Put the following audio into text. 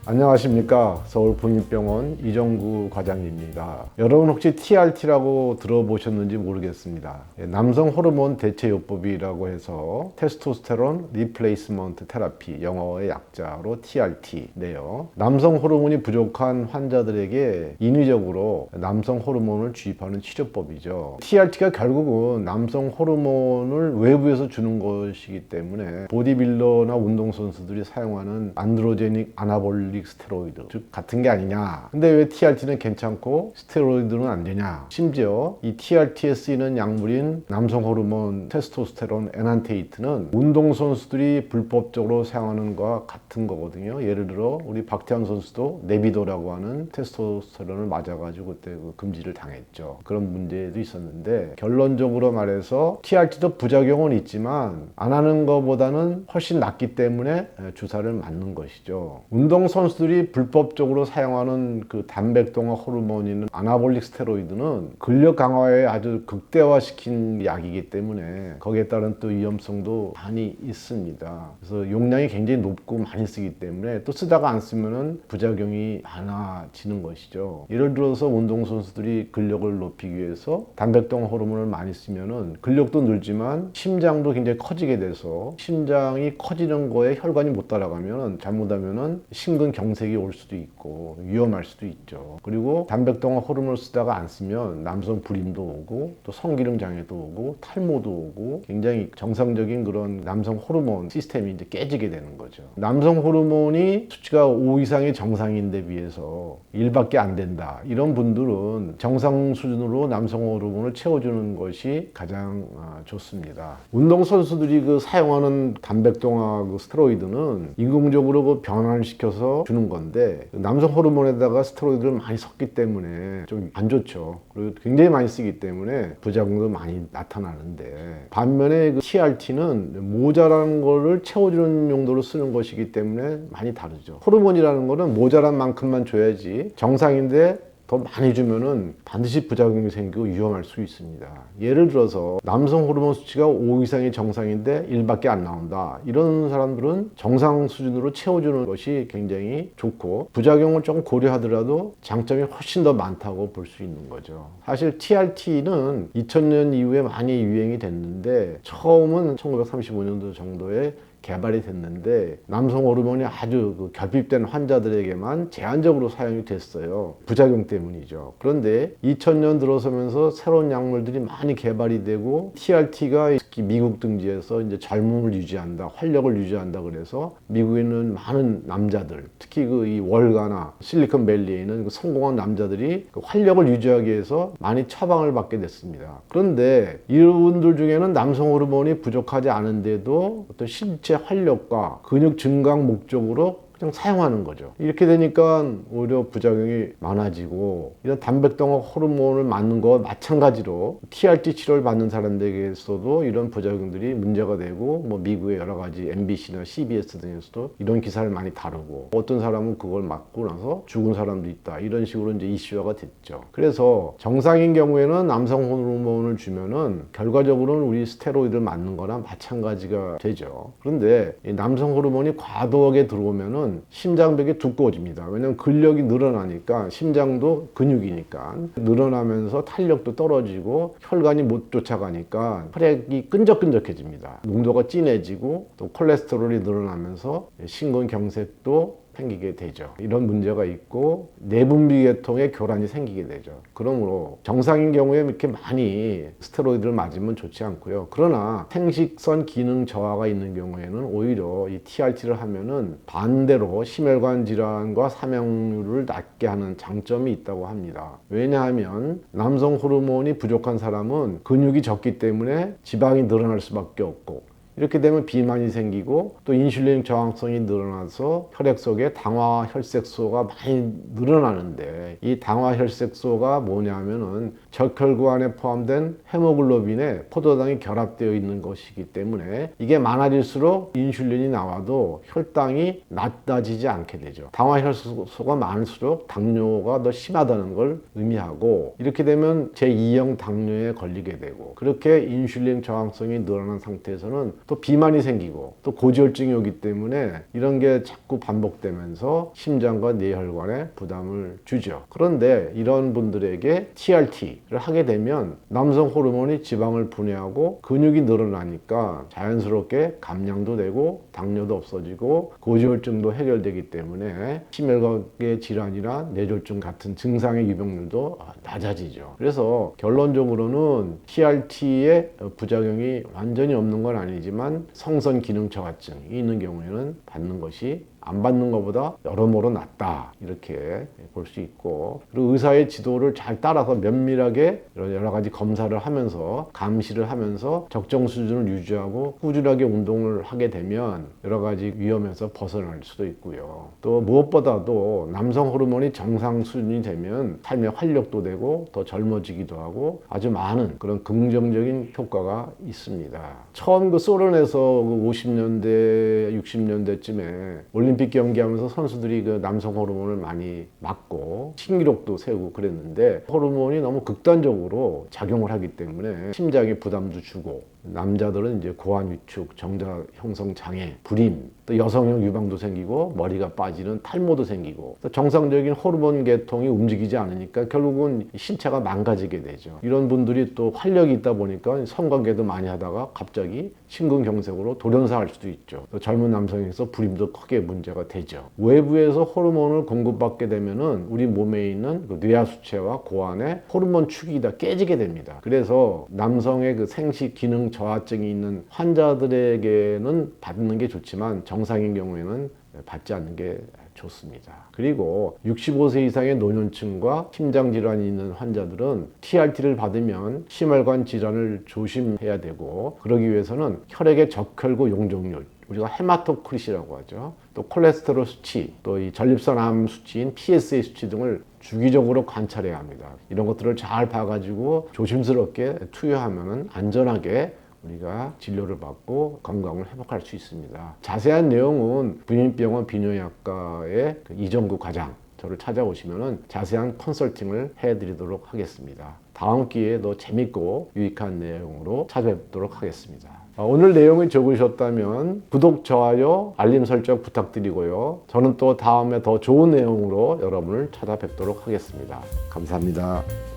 안녕하십니까. 서울국민병원 이정구 과장입니다. 여러분 혹시 TRT라고 들어보셨는지 모르겠습니다. 남성 호르몬 대체요법이라고 해서 테스토스테론 리플레이스먼트 테라피, 영어의 약자로 TRT인데요. 남성 호르몬이 부족한 환자들에게 인위적으로 남성 호르몬을 주입하는 치료법이죠. TRT가 결국은 남성 호르몬을 외부에서 주는 것이기 때문에 보디빌더나 운동선수들이 사용하는 안드로제닉 아나볼릭 스테로이드, 즉 같은 게 아니냐. 근데 왜 TRT는 괜찮고 스테로이드는 안 되냐. 심지어 이 TRT에 쓰이는 약물인 남성 호르몬 테스토스테론 에난테이트는 운동선수들이 불법적으로 사용하는 것과 같은 거거든요. 예를 들어 우리 박태환 선수도 네비도라고 하는 테스토스테론을 맞아가지고 그때 금지를 당했죠. 그런 문제도 있었는데, 결론적으로 말해서 TRT도 부작용은 있지만 안 하는 것보다는 훨씬 낫기 때문에 주사를 맞는 것이죠. 운동선수들이 불법적으로 사용하는 그 단백동화 호르몬인 아나볼릭 스테로이드는 근력 강화에 아주 극대화시킨 약이기 때문에 거기에 따른 또 위험성도 많이 있습니다. 그래서 용량이 굉장히 높고 많이 쓰기 때문에 또 쓰다가 안 쓰면은 부작용이 많아지는 것이죠. 예를 들어서 운동선수들이 근력을 높이기 위해서 단백동화 호르몬을 많이 쓰면은 근력도 늘지만 심장도 굉장히 커지게 돼서 심장이 커지는 거에 혈관이 못 따라가면 잘못하면은 심근경색이 올 수도 있고 위험할 수도 있죠. 그리고 단백동화 호르몬을 쓰다가 안 쓰면 남성 불임도 오고 또 성기능 장애도 오고 탈모도 오고 굉장히 정상적인 그런 남성 호르몬 시스템이 이제 깨지게 되는 거죠. 남성 호르몬이 수치가 5 이상이 정상인데 비해서 1밖에 안 된다. 이런 분들은 정상 수준으로 남성 호르몬을 채워주는 것이 가장 좋습니다. 운동선수들이 그 사용하는 단백동화 그 스테로이드는 인공적으로 그 변환을 시켜서 주는 건데, 남성 호르몬에다가 스테로이드를 많이 섞기 때문에 좀 안 좋죠. 그리고 굉장히 많이 쓰기 때문에 부작용도 많이 나타나는데, 반면에 그 TRT는 모자란 거를 채워주는 용도로 쓰는 것이기 때문에 많이 다르죠. 호르몬이라는 거는 모자란 만큼만 줘야지, 정상인데 더 많이 주면은 반드시 부작용이 생기고 위험할 수 있습니다. 예를 들어서 남성 호르몬 수치가 5 이상이 정상인데 1밖에 안 나온다. 이런 사람들은 정상 수준으로 채워주는 것이 굉장히 좋고, 부작용을 조금 고려하더라도 장점이 훨씬 더 많다고 볼 수 있는 거죠. 사실 TRT는 2000년 이후에 많이 유행이 됐는데, 처음은 1935년도 정도에 개발이 됐는데 남성 호르몬이 아주 그 결핍된 환자들에게만 제한적으로 사용이 됐어요. 부작용 때문이죠. 그런데 2000년 들어서면서 새로운 약물들이 많이 개발이 되고, TRT가 특히 미국 등지에서 이제 젊음을 유지한다, 활력을 유지한다 그래서 미국에 있는 많은 남자들, 특히 그 이 월가나 실리콘밸리에 있는 그 성공한 남자들이 그 활력을 유지하기 위해서 많이 처방을 받게 됐습니다. 그런데 이분들 중에는 남성 호르몬이 부족하지 않은데도 어떤 신체 활력과 근육 증강 목적으로 그냥 사용하는 거죠. 이렇게 되니까 오히려 부작용이 많아지고, 이런 단백동화 호르몬을 맞는 거와 마찬가지로 TRT 치료를 받는 사람들에게서도 이런 부작용들이 문제가 되고, 뭐 미국의 여러 가지 MBC나 CBS 등에서도 이런 기사를 많이 다루고, 어떤 사람은 그걸 맞고 나서 죽은 사람도 있다, 이런 식으로 이제 이슈화가 됐죠. 그래서 정상인 경우에는 남성 호르몬을 주면은 결과적으로는 우리 스테로이드를 맞는 거나 마찬가지가 되죠. 그런데 이 남성 호르몬이 과도하게 들어오면은 심장벽이 두꺼워집니다. 왜냐하면 근력이 늘어나니까, 심장도 근육이니까 늘어나면서 탄력도 떨어지고 혈관이 못 쫓아가니까 혈액이 끈적끈적해집니다. 농도가 진해지고 또 콜레스테롤이 늘어나면서 심근경색도 생기게 되죠. 이런 문제가 있고 내분비계통에 교란이 생기게 되죠. 그러므로 정상인 경우에 이렇게 많이 스테로이드를 맞으면 좋지 않고요. 그러나 생식선 기능 저하가 있는 경우에는 오히려 이 TRT를 하면은 반대로 심혈관 질환과 사망률을 낮게 하는 장점이 있다고 합니다. 왜냐하면 남성 호르몬이 부족한 사람은 근육이 적기 때문에 지방이 늘어날 수밖에 없고, 이렇게 되면 비만이 생기고 또 인슐린 저항성이 늘어나서 혈액 속에 당화혈색소가 많이 늘어나는데, 이 당화혈색소가 뭐냐면은 적혈구안에 포함된 헤모글로빈에 포도당이 결합되어 있는 것이기 때문에 이게 많아질수록 인슐린이 나와도 혈당이 낮아지지 않게 되죠. 당화혈색소가 많을수록 당뇨가 더 심하다는 걸 의미하고, 이렇게 되면 제2형 당뇨에 걸리게 되고, 그렇게 인슐린 저항성이 늘어난 상태에서는 또 비만이 생기고 또 고지혈증이 오기 때문에 이런 게 자꾸 반복되면서 심장과 뇌혈관에 부담을 주죠. 그런데 이런 분들에게 TRT를 하게 되면 남성 호르몬이 지방을 분해하고 근육이 늘어나니까 자연스럽게 감량도 되고 당뇨도 없어지고 고지혈증도 해결되기 때문에 심혈관계 질환이나 뇌졸중 같은 증상의 유병률도 낮아지죠. 그래서 결론적으로는 TRT의 부작용이 완전히 없는 건 아니지만 성선 기능 저하증이 있는 경우에는 받는 것이 안 받는 것보다 여러모로 낫다, 이렇게 볼 수 있고, 그리고 의사의 지도를 잘 따라서 면밀하게 여러 가지 검사를 하면서 감시를 하면서 적정 수준을 유지하고 꾸준하게 운동을 하게 되면 여러 가지 위험에서 벗어날 수도 있고요. 또 무엇보다도 남성 호르몬이 정상 수준이 되면 삶의 활력도 되고 더 젊어지기도 하고 아주 많은 그런 긍정적인 효과가 있습니다. 처음 그 소련에서 50년대, 60년대쯤에 올림픽 경기하면서 선수들이 그 남성 호르몬을 많이 맞고 신기록도 세우고 그랬는데, 호르몬이 너무 극단적으로 작용을 하기 때문에 심장에 부담도 주고, 남자들은 이제 고환 위축, 정자 형성 장애, 불임, 또 여성형 유방도 생기고 머리가 빠지는 탈모도 생기고, 또 정상적인 호르몬 계통이 움직이지 않으니까 결국은 신체가 망가지게 되죠. 이런 분들이 또 활력이 있다 보니까 성관계도 많이 하다가 갑자기 심근경색으로 돌연사할 수도 있죠. 또 젊은 남성에서 불임도 크게 문제가 되죠. 외부에서 호르몬을 공급받게 되면은 우리 몸에 있는 그 뇌하수체와 고환의 호르몬 축이 다 깨지게 됩니다. 그래서 남성의 그 생식 기능 저하증이 있는 환자들에게는 받는 게 좋지만 정상인 경우에는 받지 않는 게 좋습니다. 그리고 65세 이상의 노년층과 심장질환이 있는 환자들은 TRT를 받으면 심혈관 질환을 조심해야 되고, 그러기 위해서는 혈액의 적혈구 용적률, 우리가 헤마토크리시라고 하죠. 또 콜레스테롤 수치, 또 이 전립선암 수치인 PSA 수치 등을 주기적으로 관찰해야 합니다. 이런 것들을 잘 봐가지고 조심스럽게 투여하면 안전하게 우리가 진료를 받고 건강을 회복할 수 있습니다. 자세한 내용은 부인병원 비뇨의학과의 이정구 과장, 저를 찾아오시면 자세한 컨설팅을 해드리도록 하겠습니다. 다음 기회에 더 재밌고 유익한 내용으로 찾아뵙도록 하겠습니다. 오늘 내용이 좋으셨다면 구독, 좋아요, 알림 설정 부탁드리고요. 저는 또 다음에 더 좋은 내용으로 여러분을 찾아뵙도록 하겠습니다. 감사합니다.